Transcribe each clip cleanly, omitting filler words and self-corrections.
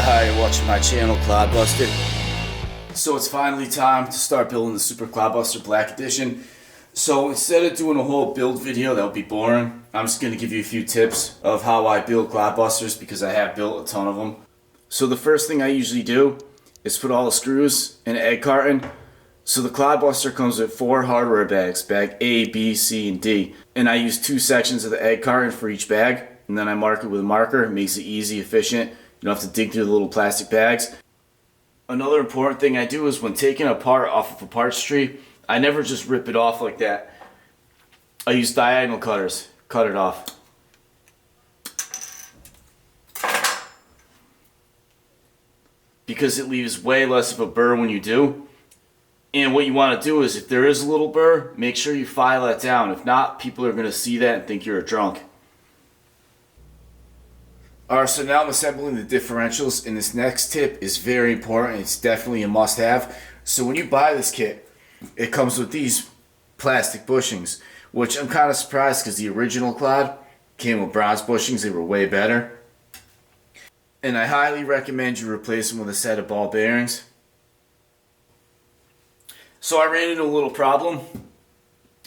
Hi, you're watching my channel, Clodbuster. So it's finally time to start building the Super Clodbuster Black Edition. So instead of doing a whole build video that would be boring, I'm just going to give you a few tips of how I build Clodbusters because I have built a ton of them. So the first thing I usually do is put all the screws in an egg carton. So the Clodbuster comes with 4 hardware bags, bag A, B, C, and D. And I use 2 sections of the egg carton for each bag, and then I mark it with a marker. It makes it easy, efficient. You don't have to dig through the little plastic bags. Another important thing I do is when taking a part off of a parts tree, I never just rip it off like that. I use diagonal cutters, cut it off. Because it leaves way less of a burr when you do. And what you want to do is, if there is a little burr, make sure you file that down. If not, people are going to see that and think you're a drunk. Alright, so now I'm assembling the differentials, and this next tip is very important. It's definitely a must-have. So when you buy this kit, it comes with these plastic bushings, which I'm kind of surprised because the original Clod came with bronze bushings. They were way better. And I highly recommend you replace them with a set of ball bearings. So I ran into a little problem.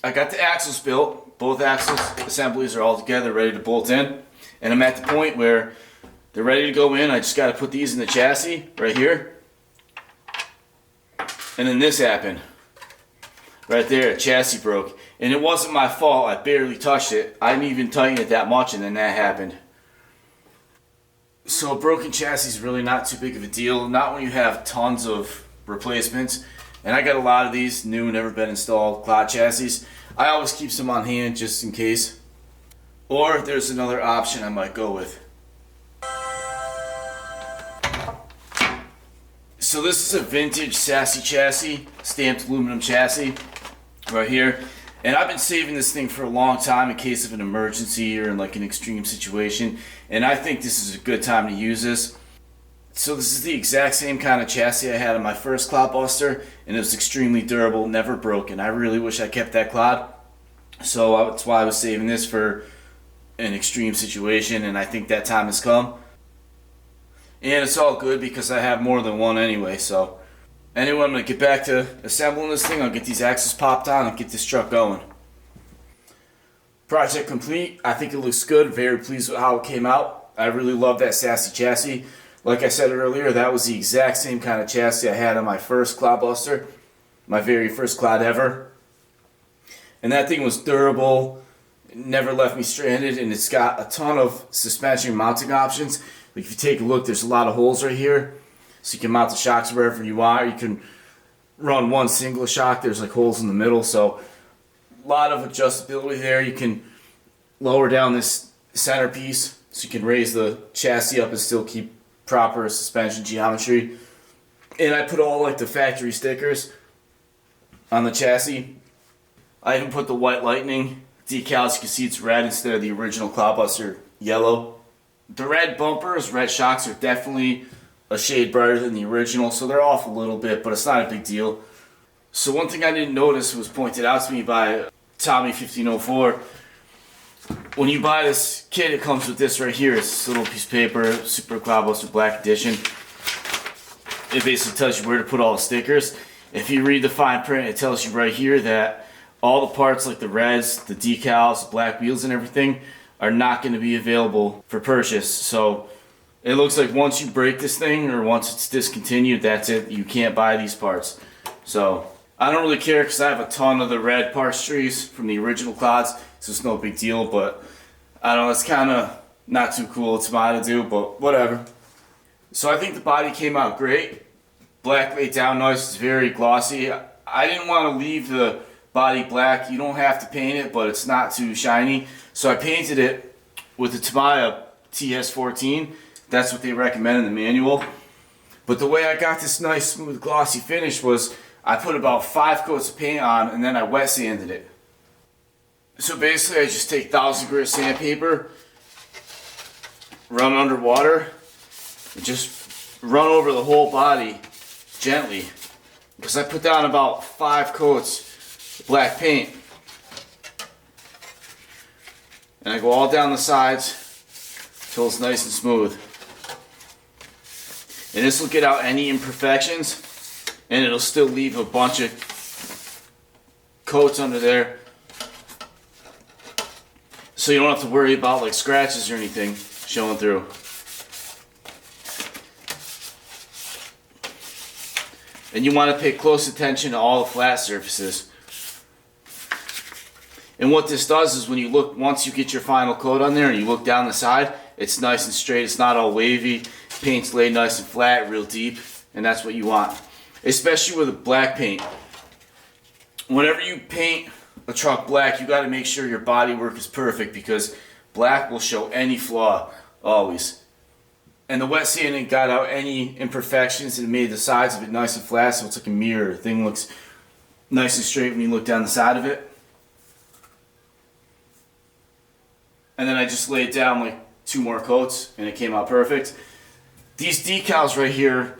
I got the axles built. Both axles assemblies are all together, ready to bolt in. And I'm at the point where they're ready to go in. I just got to put these in the chassis right here. And then this happened. Right there, the chassis broke. And it wasn't my fault. I barely touched it. I didn't even tighten it that much, and then that happened. So a broken chassis is really not too big of a deal. Not when you have tons of replacements. And I got a lot of these new, never been installed Clod chassis. I always keep some on hand just in case. Or if there's another option I might go with. So this is a vintage Sassy chassis, stamped aluminum chassis right here. And I've been saving this thing for a long time in case of an emergency or in like an extreme situation. And I think this is a good time to use this. So this is the exact same kind of chassis I had on my first Clodbuster, and it was extremely durable, never broken. I really wish I kept that Clod. So that's why I was saving this for an extreme situation, and I think that time has come. And it's all good because I have more than one anyway. So anyway, I'm going to get back to assembling this thing. I'll get these axles popped on and get this truck going. Project complete. I think it looks good. Very pleased with how it came out. I really love that Sassy chassis. Like I said earlier, that was the exact same kind of chassis I had on my first Clodbuster, my very first Clod ever. And that thing was durable. Never left me stranded, and it's got a ton of suspension mounting options. Like if you take a look, there's a lot of holes right here, so you can mount the shocks wherever you want. You can run one single shock. There's like holes in the middle, so a lot of adjustability there. You can lower down this centerpiece, so you can raise the chassis up and still keep proper suspension geometry. And I put all like the factory stickers on the chassis. I even put the White Lightning decals. You can see it's red instead of the original Clodbuster yellow. The red bumpers, red shocks are definitely a shade brighter than the original, so they're off a little bit, but it's not a big deal. So one thing I didn't notice was pointed out to me by Tommy 1504. When you buy this kit, it comes with this right here. It's this little piece of paper, Super Clodbuster Black Edition. It basically tells you where to put all the stickers. If you read the fine print, it tells you right here that all the parts like the reds, the decals, black wheels and everything are not going to be available for purchase. So it looks like once you break this thing or once it's discontinued, that's it. You can't buy these parts. So I don't really care because I have a ton of the red parts trees from the original Clods, so it's no big deal. But I don't know, it's kind of not too cool to me to do, but whatever. So I think the body came out great. Black laid down nice, it's very glossy. I didn't want to leave the body black. You don't have to paint it, but it's not too shiny. So I painted it with the Tamiya TS14. That's what they recommend in the manual. But the way I got this nice smooth glossy finish was I put about 5 coats of paint on and then I wet sanded it. So basically I just take 1000 grit sandpaper, run under water, and just run over the whole body gently. Because I put down about 5 coats black paint, and I go all down the sides until it's nice and smooth. And this will get out any imperfections, and it'll still leave a bunch of coats under there, so you don't have to worry about like scratches or anything showing through. And you want to pay close attention to all the flat surfaces. And what this does is when you look, once you get your final coat on there and you look down the side, it's nice and straight, it's not all wavy, paint's laid nice and flat, real deep, and that's what you want. Especially with a black paint. Whenever you paint a truck black, you got to make sure your bodywork is perfect, because black will show any flaw, always. And the wet sanding got out any imperfections and made the sides of it nice and flat, so it's like a mirror. The thing looks nice and straight when you look down the side of it. And then I just laid down like 2 more coats and it came out perfect. These decals right here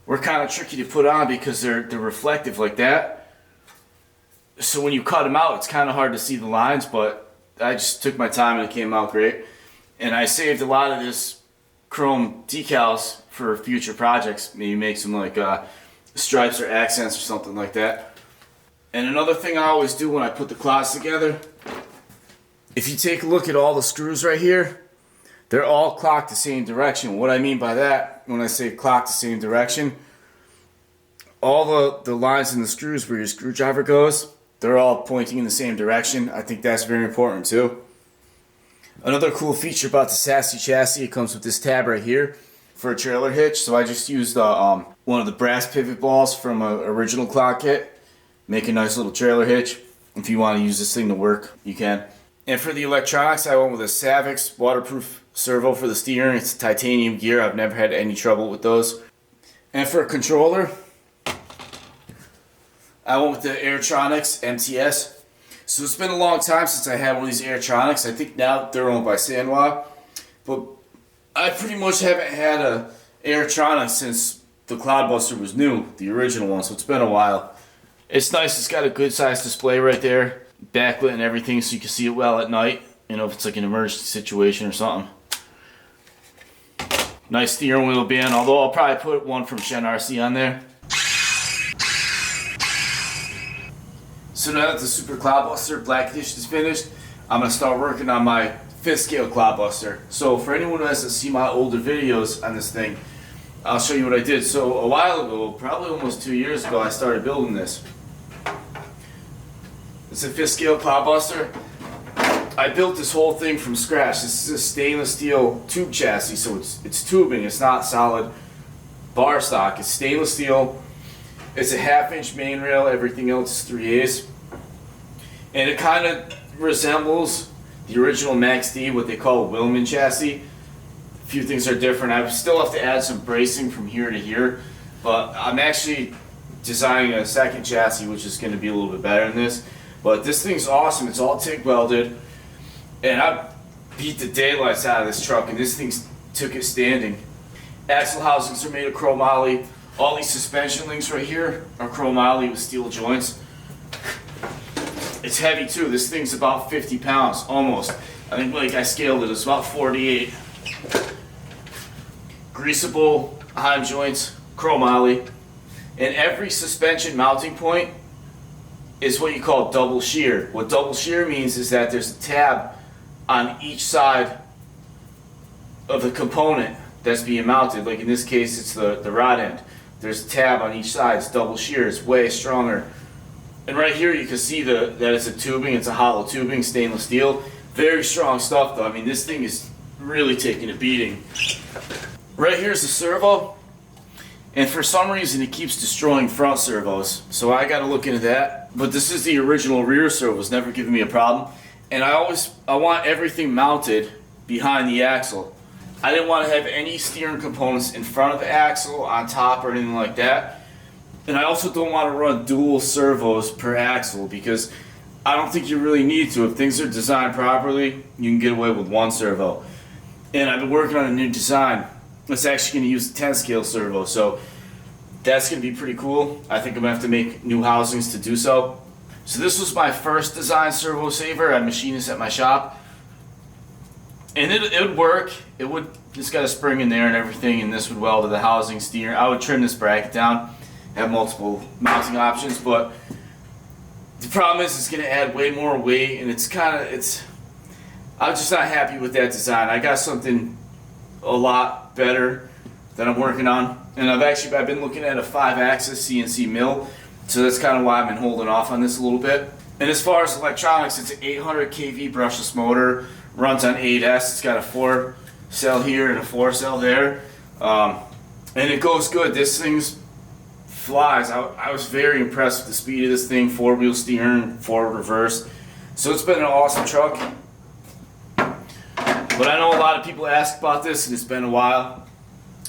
were kind of tricky to put on because they're reflective like that. So when you cut them out, it's kind of hard to see the lines, but I just took my time and it came out great. And I saved a lot of this chrome decals for future projects. Maybe make some like stripes or accents or something like that. And another thing I always do when I put the clods together, if you take a look at all the screws right here, they're all clocked the same direction. What I mean by that, when I say clocked the same direction, all the lines in the screws where your screwdriver goes, they're all pointing in the same direction. I think that's very important too. Another cool feature about the Sassy chassis, it comes with this tab right here for a trailer hitch. So I just used one of the brass pivot balls from an original clock kit. Make a nice little trailer hitch. If you want to use this thing to work, you can. And for the electronics, I went with a Savix waterproof servo for the steering. It's titanium gear. I've never had any trouble with those. And for a controller, I went with the Airtronics MTS. So it's been a long time since I had one of these Airtronics. I think now they're owned by Sanwa. But I pretty much haven't had a Airtronics since the Clodbuster was new, the original one, so it's been a while. It's nice, it's got a good sized display right there, backlit and everything, so you can see it well at night, you know, if it's like an emergency situation or something. Nice steering wheel band, although I'll probably put one from Shen RC on there. So now that the Super Clodbuster Black Edition is finished, I'm going to start working on my 5th scale Clodbuster. So for anyone who hasn't seen my older videos on this thing, I'll show you what I did. So a while ago, probably almost 2 years ago, I started building this. It's a 5th scale Clodbuster. I built this whole thing from scratch. This is a stainless steel tube chassis, so it's tubing. It's not solid bar stock. It's stainless steel. It's a 1/2 inch main rail. Everything else is 3/8. And it kind of resembles the original Max D, what they call a Willman chassis. A few things are different. I still have to add some bracing from here to here, but I'm actually designing a second chassis, which is going to be a little bit better than this. But this thing's awesome. It's all TIG welded, and I beat the daylights out of this truck, and this thing took it standing. Axle housings are made of chromoly. All these suspension links right here are chromoly with steel joints. It's heavy too. This thing's about 50 pounds, almost. I think like I scaled it, it's about 48. Greasable heim joints, chromoly. And every suspension mounting point is what you call double shear. What double shear means is that there's a tab on each side of the component that's being mounted. Like in this case, it's the rod end. There's a tab on each side. It's double shear. It's way stronger. And right here you can see that it's a tubing. It's a hollow tubing, stainless steel. Very strong stuff though. I mean, this thing is really taking a beating. Right here's the servo. And for some reason it keeps destroying front servos. So I got to look into that. But this is the original rear servo. It's never given me a problem. And I want everything mounted behind the axle. I didn't want to have any steering components in front of the axle, on top, or anything like that. And I also don't want to run dual servos per axle because I don't think you really need to. If things are designed properly, you can get away with one servo. And I've been working on a new design that's actually going to use the 10 scale servo, so that's going to be pretty cool. I think I'm going to have to make new housings to do so. So this was my first design servo saver. I machined this at my shop. And it would work. It would Just got a spring in there and everything, and this would weld to the housing steering. I would trim this bracket down, have multiple mounting options, but the problem is it's going to add way more weight, and I'm just not happy with that design. I got something a lot better that I'm working on, and I've been looking at a 5-axis CNC mill, so that's kind of why I've been holding off on this a little bit. And as far as electronics, it's an 800 kV brushless motor, runs on 8S. It's got a 4-cell here and a 4-cell there, and it goes good. This thing's flies. I was very impressed with the speed of this thing, 4-wheel steering, forward, reverse. So it's been an awesome truck. But I know a lot of people ask about this, and it's been a while.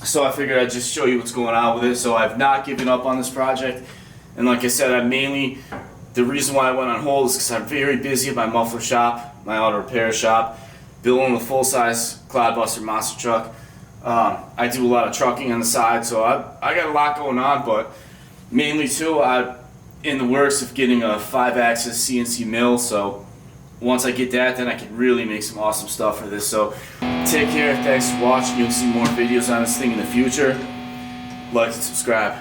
So I figured I'd just show you what's going on with it. So I've not given up on this project. And like I said, the reason why I went on hold is because I'm very busy at my muffler shop, my auto repair shop, building a full-size Clodbuster monster truck. I do a lot of trucking on the side, so I got a lot going on, but mainly too, I'm in the works of getting a 5-axis CNC mill, so once I get that, then I can really make some awesome stuff for this. So take care, thanks for watching. You'll see more videos on this thing in the future. Like and subscribe.